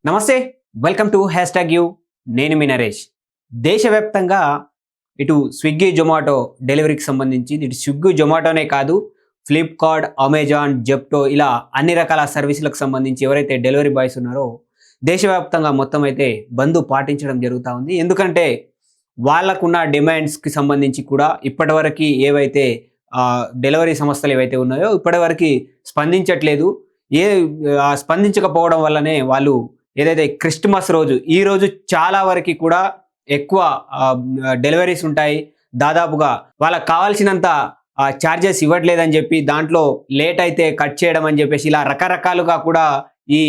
నమస్తే, welcome to hash tag you. నేను మీ నరేష్. దేశవ్యాప్తంగా ఇటు స్విగ్గీ జొమాటో డెలివరీకి సంబంధించి ఇటు స్విగ్గీ జొమాటోనే కాదు, ఫ్లిప్కార్ట్, అమెజాన్, జెప్టో ఇలా అన్ని రకాల సర్వీసులకు సంబంధించి ఎవరైతే డెలివరీ బాయ్స్ ఉన్నారో దేశవ్యాప్తంగా మొత్తం అయితే బంద్ పాటించడం జరుగుతూ ఉంది. ఎందుకంటే వాళ్ళకున్న డిమాండ్స్కి సంబంధించి కూడా ఇప్పటివరకు ఏవైతే డెలివరీ సంస్థలు ఏవైతే ఉన్నాయో ఇప్పటివరకు స్పందించట్లేదు. స్పందించకపోవడం వల్లనే వాళ్ళు ఏదైతే క్రిస్మస్ రోజు ఈ రోజు చాలా వరకు కూడా ఎక్కువ డెలివరీస్ ఉంటాయి. దాదాపుగా వాళ్ళకి కావాల్సినంత ఛార్జెస్ ఇవ్వట్లేదని చెప్పి దాంట్లో లేట్ అయితే కట్ చేయడం అని చెప్పేసి ఇలా రకరకాలుగా కూడా ఈ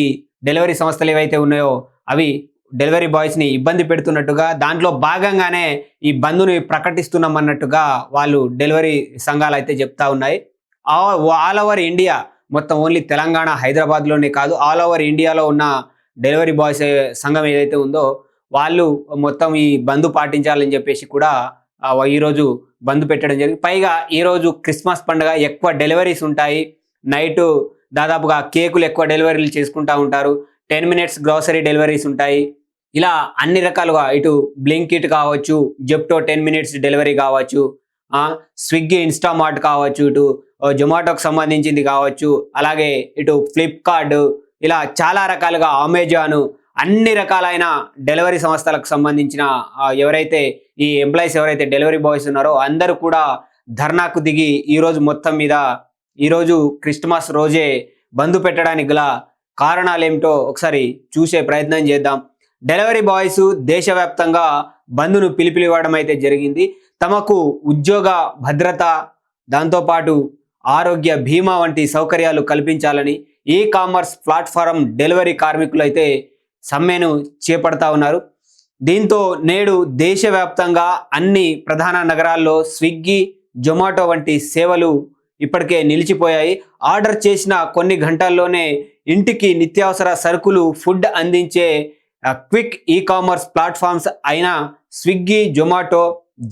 డెలివరీ సంస్థలు ఏవైతే ఉన్నాయో అవి డెలివరీ బాయ్స్ని ఇబ్బంది పెడుతున్నట్టుగా, దాంట్లో భాగంగానే ఈ బంద్ని ప్రకటిస్తున్నాం అన్నట్టుగా వాళ్ళు డెలివరీ సంఘాలు అయితే చెప్తా ఉన్నాయి. ఆల్ ఓవర్ ఇండియా, మొత్తం ఓన్లీ తెలంగాణ, హైదరాబాద్లోనే కాదు, ఆల్ ఓవర్ ఇండియాలో ఉన్న డెలివరీ బాయ్స్ సంఘం ఏదైతే ఉందో వాళ్ళు మొత్తం ఈ బంద్ పాటించాలని చెప్పేసి కూడా ఈరోజు బంద్ పెట్టడం జరిగింది. పైగా ఈరోజు క్రిస్మస్ పండుగ, ఎక్కువ డెలివరీస్ ఉంటాయి. నైటు దాదాపుగా కేకులు ఎక్కువ డెలివరీలు చేసుకుంటూ ఉంటారు. 10 minutes గ్రాసరీ డెలివరీస్ ఉంటాయి. ఇలా అన్ని రకాలుగా ఇటు బ్లింకిట్ కావచ్చు, జెప్టో 10 minutes డెలివరీ కావచ్చు, స్విగ్గీ, ఇన్స్టామార్ట్ కావచ్చు, ఇటు జొమాటోకి సంబంధించింది కావచ్చు, అలాగే ఇటు ఫ్లిప్కార్ట్, ఇలా చాలా రకాలుగా అమెజాన్, అన్ని రకాలైన డెలివరీ సంస్థలకు సంబంధించిన ఎవరైతే ఈ ఎంప్లాయీస్ ఎవరైతే డెలివరీ బాయ్స్ ఉన్నారో అందరూ కూడా ధర్నాకు దిగి ఈరోజు మొత్తం మీద ఈరోజు క్రిస్మస్ రోజే బంద్ పెట్టడానికి గల కారణాలు ఏమిటో ఒకసారి చూసే ప్రయత్నం చేద్దాం. డెలివరీ బాయ్స్ దేశవ్యాప్తంగా బంద్ను పిలుపునివ్వడం అయితే జరిగింది. తమకు ఉద్యోగ భద్రత, దాంతోపాటు ఆరోగ్య బీమా వంటి సౌకర్యాలు కల్పించాలని ఈ కామర్స్ ప్లాట్ఫారం డెలివరీ కార్మికులు అయితే సమ్మెను చేపడతా ఉన్నారు. దీంతో నేడు దేశవ్యాప్తంగా అన్ని ప్రధాన నగరాల్లో స్విగ్గీ, జొమాటో వంటి సేవలు ఇప్పటికే నిలిచిపోయాయి. ఆర్డర్ చేసిన కొన్ని గంటల్లోనే ఇంటికి నిత్యావసర సరుకులు, ఫుడ్ అందించే క్విక్ ఈ కామర్స్ ప్లాట్ఫామ్స్ అయిన Swiggy, Zomato,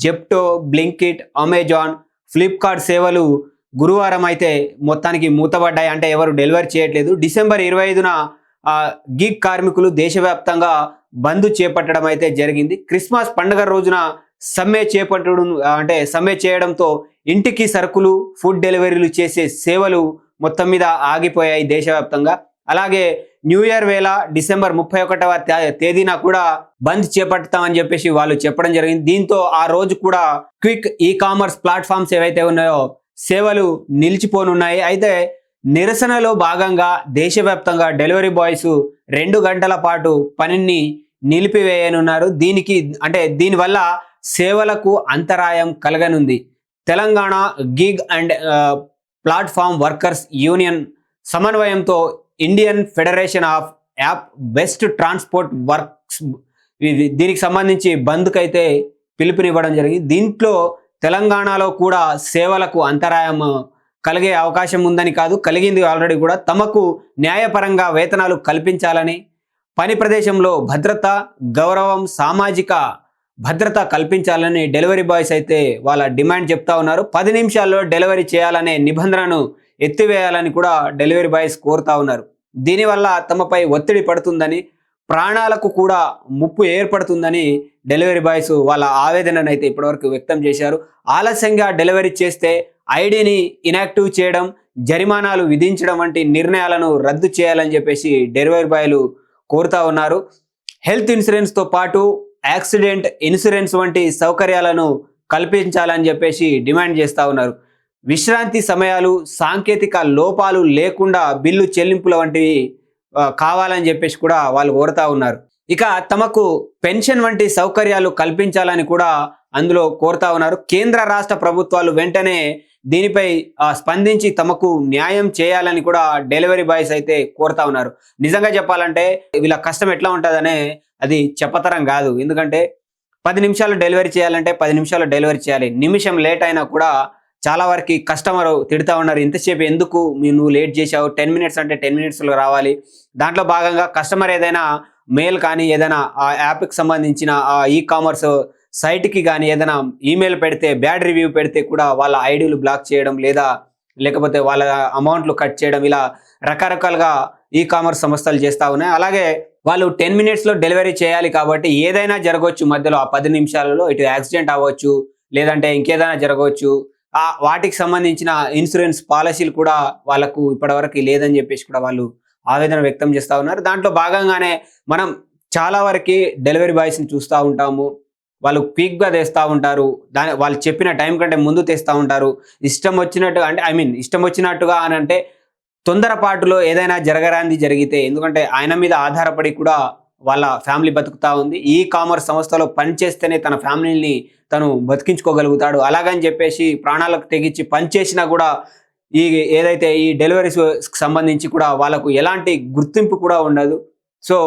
Zepto, Blinkit, Amazon, Flipkart సేవలు గురువారం అయితే మొత్తానికి మూతపడ్డాయి. అంటే ఎవరు డెలివరీ చేయట్లేదు. డిసెంబర్ 25న గిగ్ కార్మికులు దేశవ్యాప్తంగా బంద్ చేపట్టడం అయితే జరిగింది. క్రిస్మస్ పండుగ రోజున సమ్మె చేయడంతో ఇంటికి సరుకులు, ఫుడ్ డెలివరీలు చేసే సేవలు మొత్తం మీద ఆగిపోయాయి దేశవ్యాప్తంగా. అలాగే న్యూ ఇయర్ వేళ డిసెంబర్ 31వ తేదీన కూడా బంద్ చేపడతామని చెప్పేసి వాళ్ళు చెప్పడం జరిగింది. దీంతో ఆ రోజు కూడా క్విక్ ఈ కామర్స్ ప్లాట్ఫామ్స్ ఏవైతే ఉన్నాయో సేవలు నిలిచిపోనున్నాయి. అయితే నిరసనలో భాగంగా దేశవ్యాప్తంగా డెలివరీ బాయ్స్ 2 గంటల పాటు పనిని నిలిపివేయనున్నారు. దీనివల్ల సేవలకు అంతరాయం కలగనుంది. Telangana gig and platform workers union సమన్వయంతో Indian federation of app based transport works దీనికి సంబంధించి బంద్కు అయితే పిలుపునివ్వడం జరిగింది. దీంట్లో తెలంగాణలో కూడా సేవలకు అంతరాయం కలిగే అవకాశం ఉందని కాదు, కలిగింది ఆల్రెడీ కూడా. తమకు న్యాయపరంగా వేతనాలు కల్పించాలని, పని ప్రదేశంలో భద్రత, గౌరవం, సామాజిక భద్రత కల్పించాలని డెలివరీ బాయ్స్ అయితే వాళ్ళ డిమాండ్ చెప్తా ఉన్నారు. 10 నిమిషాల్లో డెలివరీ చేయాలనే నిబంధనను ఎత్తివేయాలని కూడా డెలివరీ బాయ్స్ కోరుతా ఉన్నారు. దీనివల్ల తమపై ఒత్తిడి పడుతుందని, ప్రాణాలకు కూడా ముప్పు ఏర్పడుతుందని డెలివరీ బాయ్స్ వాళ్ళ ఆవేదనను అయితే ఇప్పటివరకు వ్యక్తం చేశారు. ఆలస్యంగా డెలివరీ చేస్తే ఐడిని ఇనాక్టివ్ చేయడం, జరిమానాలు విధించడం వంటి నిర్ణయాలను రద్దు చేయాలని చెప్పేసి డెలివరీ బాయ్లు కోరుతా ఉన్నారు. హెల్త్ ఇన్సూరెన్స్తో పాటు యాక్సిడెంట్ ఇన్సూరెన్స్ వంటి సౌకర్యాలను కల్పించాలని చెప్పేసి డిమాండ్ చేస్తూ ఉన్నారు. విశ్రాంతి సమయాలు, సాంకేతిక లోపాలు లేకుండా బిల్లు చెల్లింపుల వంటివి కావాలని చెప్పేసి కూడా వాళ్ళు కోరుతా ఉన్నారు. ఇక తమకు పెన్షన్ వంటి సౌకర్యాలు కల్పించాలని కూడా అందులో కోరుతా ఉన్నారు. కేంద్ర రాష్ట్ర ప్రభుత్వాలు వెంటనే దీనిపై స్పందించి తమకు న్యాయం చేయాలని కూడా డెలివరీ బాయ్స్ అయితే కోరుతా ఉన్నారు. నిజంగా చెప్పాలంటే వీళ్ళ కష్టం ఎట్లా ఉంటుందనే అది చెప్పతరం కాదు. ఎందుకంటే 10 నిమిషాలు డెలివరీ చేయాలంటే 10 నిమిషాలు డెలివరీ చేయాలి. నిమిషం లేట్ అయినా కూడా చాలా వరకు కస్టమర్ తిడుతూ ఉన్నారు, ఇంతసేపు ఎందుకు నువ్వు లేట్ చేసావు, 10 minutes అంటే 10 minutesలో రావాలి. దాంట్లో భాగంగా కస్టమర్ ఏదైనా మెయిల్ కానీ ఏదైనా ఆ యాప్కి సంబంధించిన ఈ కామర్స్ సైట్కి కానీ ఏదైనా ఈమెయిల్ పెడితే, బ్యాడ్ రివ్యూ పెడితే కూడా వాళ్ళ ఐడీలు బ్లాక్ చేయడం, లేకపోతే వాళ్ళ అమౌంట్లు కట్ చేయడం, ఇలా రకరకాలుగా ఈ కామర్స్ సంస్థలు చేస్తూ ఉన్నాయి. అలాగే వాళ్ళు 10 మినిట్స్లో డెలివరీ చేయాలి కాబట్టి ఏదైనా జరగవచ్చు మధ్యలో ఆ 10 నిమిషాలలో. ఇటు యాక్సిడెంట్ అవ్వచ్చు, లేదంటే ఇంకేదైనా జరగవచ్చు. వాటికి సంబంధించిన ఇన్సూరెన్స్ పాలసీలు కూడా వాళ్ళకు ఇప్పటివరకు లేదని చెప్పేసి కూడా వాళ్ళు ఆవేదన వ్యక్తం చేస్తూ ఉన్నారు. దాంట్లో భాగంగానే మనం చాలా వరకు డెలివరీ బాయ్స్ని చూస్తూ ఉంటాము. వాళ్ళు క్విక్గా తెస్తూ ఉంటారు. వాళ్ళు చెప్పిన టైం కంటే ముందు తెస్తూ ఉంటారు. ఇష్టం వచ్చినట్టుగా అంటే ఇష్టం వచ్చినట్టుగా అని అంటే తొందరపాటులో ఏదైనా జరగరాంది జరిగితే, ఎందుకంటే ఆయన మీద ఆధారపడి కూడా వాళ్ళ ఫ్యామిలీ బతుకుతా ఉంది. ఈ కామర్స్ సంస్థలో పనిచేస్తేనే తన ఫ్యామిలీని తను బతికించుకోగలుగుతాడు. అలాగని చెప్పేసి ప్రాణాలకు తెగించి పనిచేసినా కూడా ఏదైతే ఈ డెలివరీస్కి సంబంధించి కూడా వాళ్ళకు ఎలాంటి గుర్తింపు కూడా ఉండదు. సో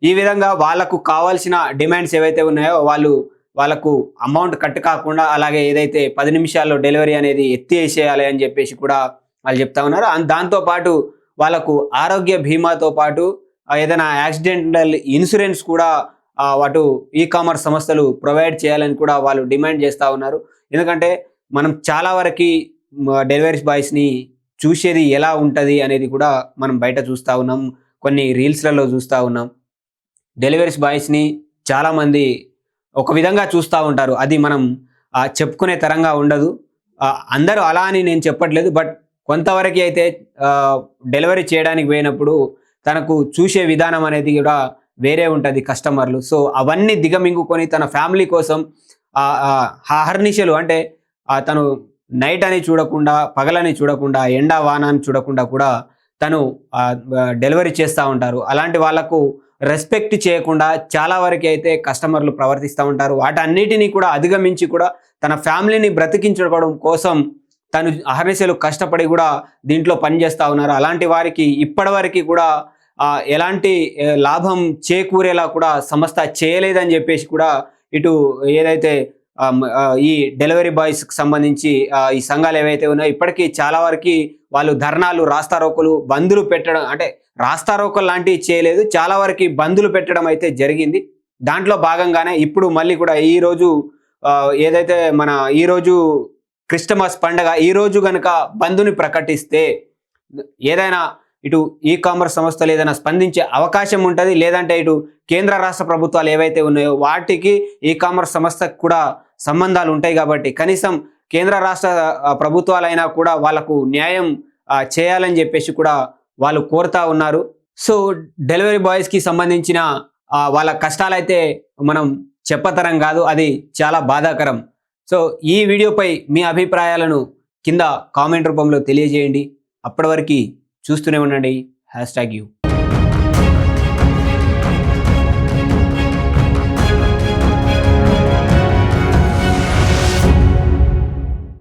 ఈ విధంగా వాళ్ళకు కావాల్సిన డిమాండ్స్ ఏవైతే ఉన్నాయో వాళ్ళకు అమౌంట్ కట్ కాకుండా, అలాగే ఏదైతే 10 నిమిషాల్లో డెలివరీ అనేది ఎత్తేసేయాలి అని చెప్పేసి కూడా వాళ్ళు చెప్తా ఉన్నారు. దాంతోపాటు వాళ్ళకు ఆరోగ్య బీమాతో పాటు ఏదైనా యాక్సిడెంటల్ ఇన్సూరెన్స్ కూడా అటు ఈ కామర్స్ సంస్థలు ప్రొవైడ్ చేయాలని కూడా వాళ్ళు డిమాండ్ చేస్తూ ఉన్నారు. ఎందుకంటే మనం చాలా వరకు డెలివరీ బాయ్స్ని చూసేది ఎలా ఉంటుంది అనేది కూడా మనం బయట చూస్తూ ఉన్నాం, కొన్ని రీల్స్లలో చూస్తూ ఉన్నాం. డెలివరీ బాయ్స్ని చాలామంది ఒక విధంగా చూస్తూ ఉంటారు. అది మనం చెప్పుకునే తరంగా ఉండదు. అందరూ అలా అని నేను చెప్పట్లేదు. బట్ కొంతవరకు అయితే డెలివరీ చేయడానికి పోయినప్పుడు తనకు చూసే విధానం అనేది కూడా వేరే ఉంటుంది కస్టమర్లు. సో అవన్నీ దిగమింగుకొని తన ఫ్యామిలీ కోసం అహర్నిశలు అంటే తను నైట్ అని చూడకుండా, పగలని చూడకుండా, ఎండ వాన అని చూడకుండా కూడా తను డెలివరీ చేస్తూ ఉంటారు. అలాంటి వాళ్ళకు రెస్పెక్ట్ చేయకుండా చాలా వరకు అయితే కస్టమర్లు ప్రవర్తిస్తూ ఉంటారు. వాటన్నిటినీ కూడా అధిగమించి కూడా తన ఫ్యామిలీని బ్రతికించుకోవడం కోసం తను అహర్నిశలు కష్టపడి కూడా దీంట్లో పనిచేస్తూ ఉన్నారు. అలాంటి వారికి ఇప్పటివరకు కూడా ఎలాంటి లాభం చేకూరేలా కూడా సంస్థ చేయలేదని చెప్పేసి కూడా ఇటు ఏదైతే ఈ డెలివరీ బాయ్స్కి సంబంధించి ఈ సంఘాలు ఏవైతే ఉన్నాయో ఇప్పటికీ చాలా వరకు వాళ్ళు ధర్నాలు, రాస్తారోకలు, బందులు పెట్టడం, అంటే రాస్తారోకలు లాంటివి చేయలేదు, చాలా వరకు బందులు పెట్టడం అయితే జరిగింది. దాంట్లో భాగంగానే ఇప్పుడు మళ్ళీ కూడా ఈరోజు ఏదైతే ఈరోజు క్రిస్టమస్ పండగ, ఈరోజు కనుక బంద్ని ప్రకటిస్తే ఏదైనా ఇటు ఈ కామర్స్ సంస్థలు ఏదైనా స్పందించే అవకాశం ఉంటుంది. లేదంటే ఇటు కేంద్ర రాష్ట్ర ప్రభుత్వాలు ఏవైతే ఉన్నాయో వాటికి ఈ కామర్స్ సంస్థకు కూడా సంబంధాలు ఉంటాయి కాబట్టి కనీసం కేంద్ర రాష్ట్ర ప్రభుత్వాలైనా కూడా వాళ్ళకు న్యాయం చేయాలని చెప్పేసి కూడా వాళ్ళు కోరుతా ఉన్నారు. సో డెలివరీ బాయ్స్కి సంబంధించిన వాళ్ళ కష్టాలైతే మనం చెప్పతరం కాదు, అది చాలా బాధాకరం. సో ఈ వీడియోపై మీ అభిప్రాయాలను కింద కామెంట్ రూపంలో తెలియజేయండి. అప్పటి వరకు చూస్తూనే ఉండండి. #you